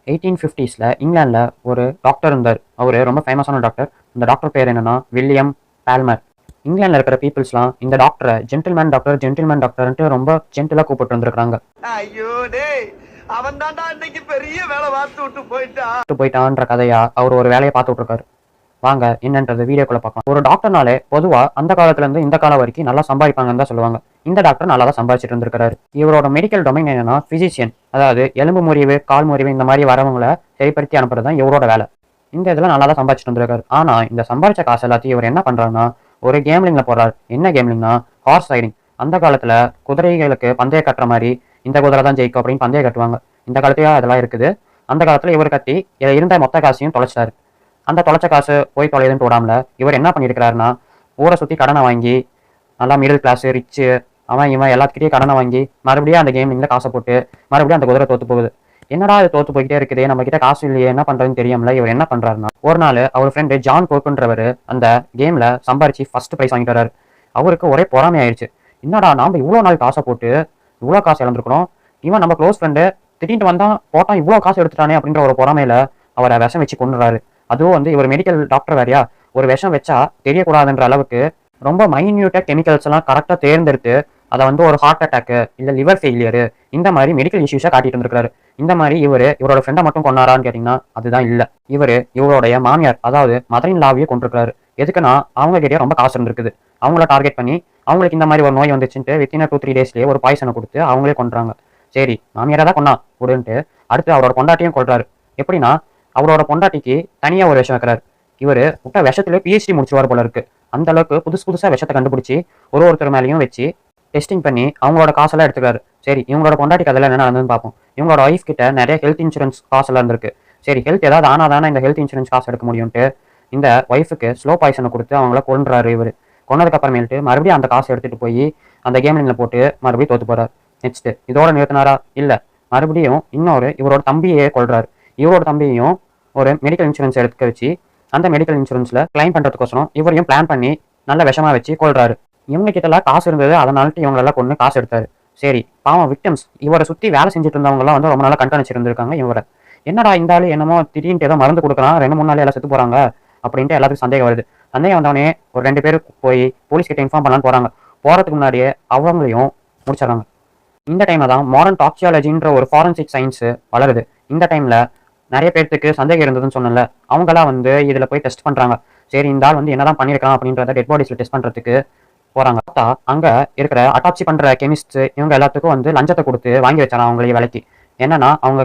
1850ஸ்ல இங்கிலாந்துல ஒரு டாக்டர் இருந்தார். அவரு ரொம்ப ஃபேமஸான டாக்டர். அந்த டாக்டர் பேர் என்னன்னா வில்லியம் பால்மர். இங்கிலாந்துல இருக்கிற பீப்புள்ஸ்லாம் இந்த டாக்டரை ஜென்டில்மேன் டாக்டர் ஜென்டில்மேன் டாக்டர்ன்ட்டு ரொம்ப ஜென்டிலா கூப்பிட்டு வந்திருக்காங்க. ஐயோ டேய், அவன் தான்டா இன்னைக்கு பெரிய வேலை பார்த்து விட்டு போயிட்டான்ற கதையா அவர் ஒரு வேலையை பார்த்துட்டு இருக்காரு. வாங்க என்னன்றது வீடியோக்குள்ள பார்க்கலாம். ஒரு டாக்டர்னாலே பொதுவா அந்த காலத்துல இருந்து இந்த காலம் வரைக்கும் நல்லா சம்பாதிப்பாங்கன்னு தான் சொல்லுவாங்க. இந்த டாக்டர் நல்லா தான் சம்பாதிச்சிட்டு இருந்திருக்காரு. இவரோட மெடிக்கல் டொமைன் என்னன்னா பிசிஷியன், அதாவது எலும்பு முறிவு, கால் முறிவு இந்த மாதிரி வரவங்களை சரிப்படுத்தி அனுப்புறது தான் இவரோட வேலை. இந்த இதெல்லாம் நல்லா தான் சம்பாதிச்சிட்டு இருந்திருக்காரு. ஆனா இந்த சம்பாதிச்ச காசு எல்லாத்தையும் இவர் என்ன பண்றாருன்னா ஒரு கேம்லிங்ல போடுறாரு. என்ன கேம்லிங்னா ஹார்ஸ் ரைடிங். அந்த காலத்துல குதிரைகளுக்கு பந்தய கட்டுற மாதிரி இந்த குதிரை தான் ஜெயிக்கும் அப்படின்னு பந்தயம் கட்டுவாங்க. இந்த காலத்தையா அதெல்லாம் இருக்குது. அந்த காலத்துல இவர் கட்டி இருந்த மொத்த காசையும் தொலைச்சாரு. அந்த தொலைச்ச காசு போய் தொலைதுன்னு விடாமல இவர் என்ன பண்ணியிருக்கிறாருன்னா ஊரை சுற்றி கடனை வாங்கி நல்லா மிடில் கிளாஸ் ரிச்சு அவன் இவன் எல்லாத்துக்கிட்டையும் கடனை வாங்கி மறுபடியும் அந்த கேமிங்கில் காசை போட்டு மறுபடியும் அந்த குதிரை தோத்து போகுது. என்னடா அது தோத்து போய்கிட்டே இருக்குது, நம்ம கிட்ட காசு இல்லையே, என்ன பண்றதுன்னு தெரியாமல இவர் என்ன பண்றாருன்னா ஒரு நாள் அவர் ஃப்ரெண்டு ஜான் கோக்குன்றவர் அந்த கேம்ல சம்பாரிச்சு ஃபர்ஸ்ட் ப்ரைஸ் வாங்கிட்டு வராரு. அவருக்கு ஒரே பொறாமை ஆயிடுச்சு. என்னடா நாம இவ்வளோ நாள் காசை போட்டு இவ்வளோ காசு இழந்திருக்கணும், இவன் நம்ம க்ளோஸ் ஃப்ரெண்டு திட்டிட்டு வந்தான் போட்டான் இவ்வளோ காசு எடுத்துட்டானே அப்படின்ற ஒரு பொறாமையில அவரை விஷம் வச்சு கொண்டுறாரு. அதுவும் வந்து இவர் மெடிக்கல் டாக்டர் வேறையா, ஒரு விஷம் வச்சா தெரியக்கூடாதுன்ற அளவுக்கு ரொம்ப மைன்யூட்டா கெமிக்கல்ஸ் எல்லாம் கரெக்டாக தேர்ந்தெடுத்து அதை வந்து ஒரு ஹார்ட் அட்டாக்கு இல்லை லிவர் ஃபெயிலியரு இந்த மாதிரி மெடிக்கல் இஷ்யூஸாக காட்டிட்டு இருந்திருக்காரு. இந்த மாதிரி இவரோட ஃப்ரெண்டை மட்டும் கொண்டாரான்னு கேட்டிங்கன்னா அதுதான் இல்லை. இவருடைய மாமியார் அதாவது மதரின் லாவையே கொண்டிருக்காரு. எதுக்குன்னா அவங்க கிட்டே ரொம்ப காசு இருந்திருக்குது. அவங்கள டார்கெட் பண்ணி அவங்களுக்கு இந்த மாதிரி ஒரு நோய் வந்துச்சுன்ட்டு வித்தின் 2-3 டேஸ்லேயே ஒரு பாய்சனை கொடுத்து அவங்களே கொண்டுறாங்க. சரி மாமியாரா தான் கொண்டா கொடுன்ட்டு அடுத்து அவரோட பொண்டாட்டியும் கொள்றாரு. எப்படின்னா அவரோட பொண்டாட்டிக்கு தனியா ஒரு விஷம் வைக்கிறாரு. இவர் விட்ட விஷத்துல PhD முடிச்சுவார் போல இருக்கு. அந்த அளவுக்கு புதுசா விஷத்தை கண்டுபிடிச்சி ஒருத்தர் மேலேயும் வச்சு டெஸ்டிங் பண்ணி அவங்களோட காசெல்லாம் எடுத்துக்காரு. சரி இவங்களோட பொண்டாட்டிக்கு அதெல்லாம் என்ன நடந்ததுன்னு பார்ப்போம். இவங்களோட ஒய்ஃப் கிட்ட நிறைய ஹெல்த் இன்சூரன்ஸ் காசெல்லாம் இருந்திருக்கு. சரி ஹெல்த் ஏதாவது ஆனாதானே இந்த ஹெல்த் இன்சூரன்ஸ் காசு எடுக்க முடியும்ட்டு இந்த ஒய்ஃபுக்கு ஸ்லோ பாய்சனை கொடுத்து அவங்கள கொன்றாரு. இவர் கொன்னதுக்கு அப்புறமேட்டு மறுபடியும் அந்த காசை எடுத்துட்டு போய் அந்த கேம்லிங்ல போட்டு மறுபடியும் தோத்து போறாரு. நெக்ஸ்ட் இதோட நிறுத்தினாரா இல்ல, மறுபடியும் இவரோட தம்பியே கொள்றாரு. இவரோட தம்பியையும் ஒரு மெடிக்கல் இன்சூரன்ஸ் எடுக்க வச்சு அந்த மெடிக்கல் இன்சூரன்ஸ்ல கிளைம் பண்றதுக்கோசரம் இவரையும் பிளான் பண்ணி நல்ல விஷமா வச்சு கொள்றாரு. இவங்க கிட்டலாம் காசு இருந்தது, அதனால இவங்களெல்லாம் கொண்டு காசு எடுத்தாரு. சரி பாவம் விக்டம்ஸ் இவரை சுத்தி வேலை செஞ்சுட்டு இருந்தவங்க எல்லாம் வந்து ரொம்ப நாளா கண்காணிச்சு இருந்திருக்காங்க. இவரை என்னடா இந்த ஆளு என்னமோ திடீர்னு ஏதோ மருந்து கொடுக்குறான், 2-3 நாள் எல்லாம் செத்து போறாங்க அப்படின்ட்டு எல்லாத்துக்கும் சந்தேகம் வருது. சந்தேகம் வந்தவனே ஒரு 2 பேர் போய் போலீஸ் கிட்ட இன்ஃபார்ம் பண்ணலான்னு போறாங்க. போறதுக்கு முன்னாடியே அவங்களையும் முடிச்சிடறாங்க. இந்த டைம்ல தான் மாடர்ன் டாக்சியாலஜின்ற ஒரு ஃபாரன்சிக் சயின்ஸ் வளருது. இந்த டைம்ல நிறைய பேர்த்துக்கு சந்தேகம் இருந்ததுன்னு சொன்னல, அவங்களாம் வந்து இதுல போய் டெஸ்ட் பண்றாங்க. சரி இந்த ஆள் வந்து என்னதான் பண்ணிருக்கான் அப்படின்றத டெட் பாடிஸ்ல டெஸ்ட் பண்றதுக்கு போறாங்க. அங்க இருக்கிற அட்டாப்சி பண்ற கெமிஸ்ட் இவங்க எல்லாத்துக்கும் வந்து லஞ்சத்தை கொடுத்து வாங்கி வச்சாங்க அவங்களே வேலைக்கு. என்னன்னா அவங்க